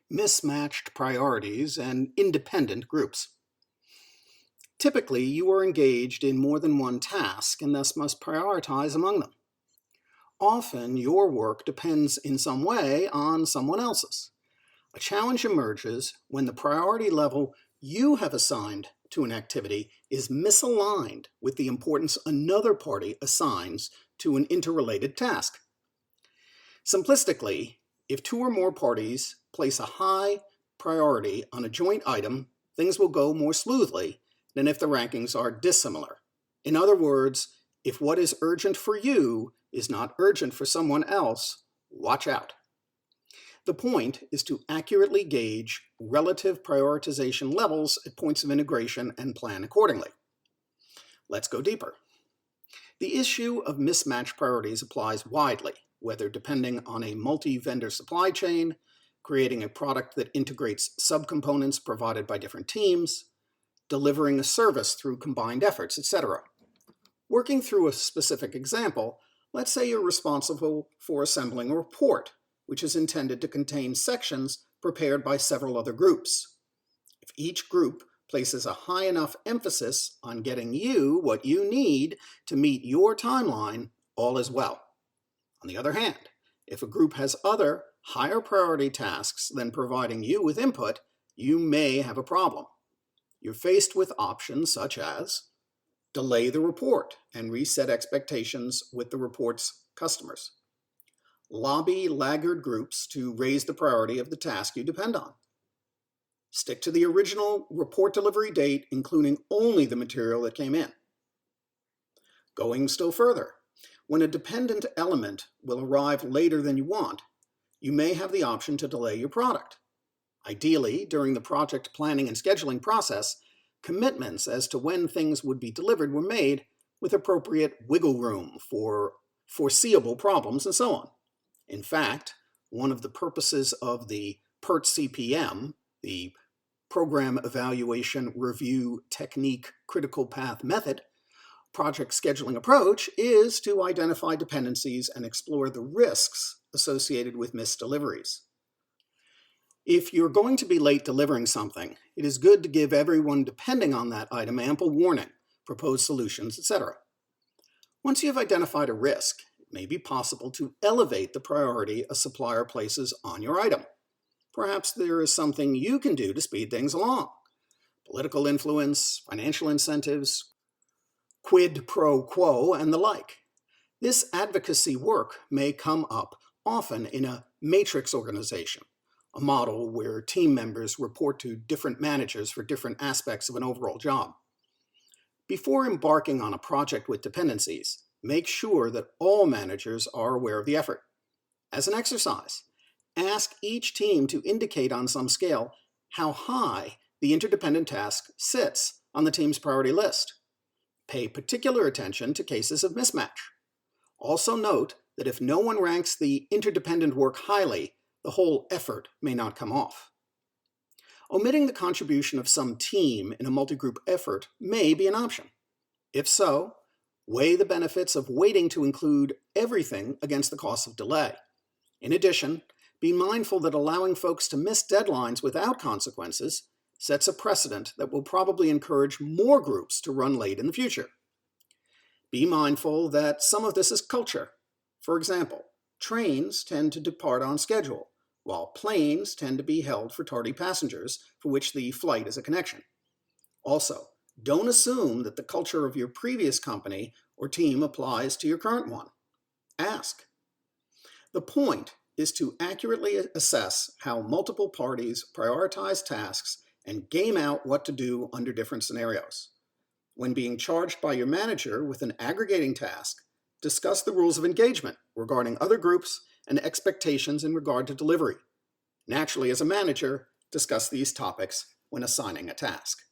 mismatched priorities, and independent groups. Typically, you are engaged in more than one task and thus must prioritize among them. Often, your work depends in some way on someone else's. A challenge emerges when the priority level you have assigned to an activity is misaligned with the importance another party assigns to an interrelated task. Simplistically, if two or more parties place a high priority on a joint item, things will go more smoothly than if the rankings are dissimilar. In other words, if what is urgent for you is not urgent for someone else, watch out. The point is to accurately gauge relative prioritization levels at points of integration and plan accordingly. Let's go deeper. The issue of mismatched priorities applies widely, whether depending on a multi-vendor supply chain, creating a product that integrates subcomponents provided by different teams, delivering a service through combined efforts, etc. Working through a specific example, let's say you're responsible for assembling a report, which is intended to contain sections prepared by several other groups. If each group places a high enough emphasis on getting you what you need to meet your timeline, all is well. On the other hand, if a group has other, higher priority tasks than providing you with input, you may have a problem. You're faced with options such as delay the report and reset expectations with the report's customers. Lobby laggard groups to raise the priority of the task you depend on. Stick to the original report delivery date, including only the material that came in. Going still further, when a dependent element will arrive later than you want, you may have the option to delay your product. Ideally, during the project planning and scheduling process, commitments as to when things would be delivered were made with appropriate wiggle room for foreseeable problems and so on. In fact, one of the purposes of the PERT CPM, the Program Evaluation Review Technique Critical Path Method, project scheduling approach is to identify dependencies and explore the risks associated with missed deliveries. If you're going to be late delivering something, it is good to give everyone depending on that item ample warning, propose solutions, etc. Once you have identified a risk, it may be possible to elevate the priority a supplier places on your item. Perhaps there is something you can do to speed things along. Political influence, financial incentives, quid pro quo, and the like. This advocacy work may come up often in a matrix organization, a model where team members report to different managers for different aspects of an overall job. Before embarking on a project with dependencies, make sure that all managers are aware of the effort. As an exercise, ask each team to indicate on some scale how high the interdependent task sits on the team's priority list. Pay particular attention to cases of mismatch. Also note that if no one ranks the interdependent work highly, the whole effort may not come off. Omitting the contribution of some team in a multi-group effort may be an option. If so, weigh the benefits of waiting to include everything against the cost of delay. In addition, be mindful that allowing folks to miss deadlines without consequences sets a precedent that will probably encourage more groups to run late in the future. Be mindful that some of this is culture. For example, trains tend to depart on schedule, while planes tend to be held for tardy passengers for which the flight is a connection. Also, don't assume that the culture of your previous company or team applies to your current one. Ask. The point is to accurately assess how multiple parties prioritize tasks and game out what to do under different scenarios. When being charged by your manager with an aggregating task, discuss the rules of engagement regarding other groups and expectations in regard to delivery. Naturally, as a manager, discuss these topics when assigning a task.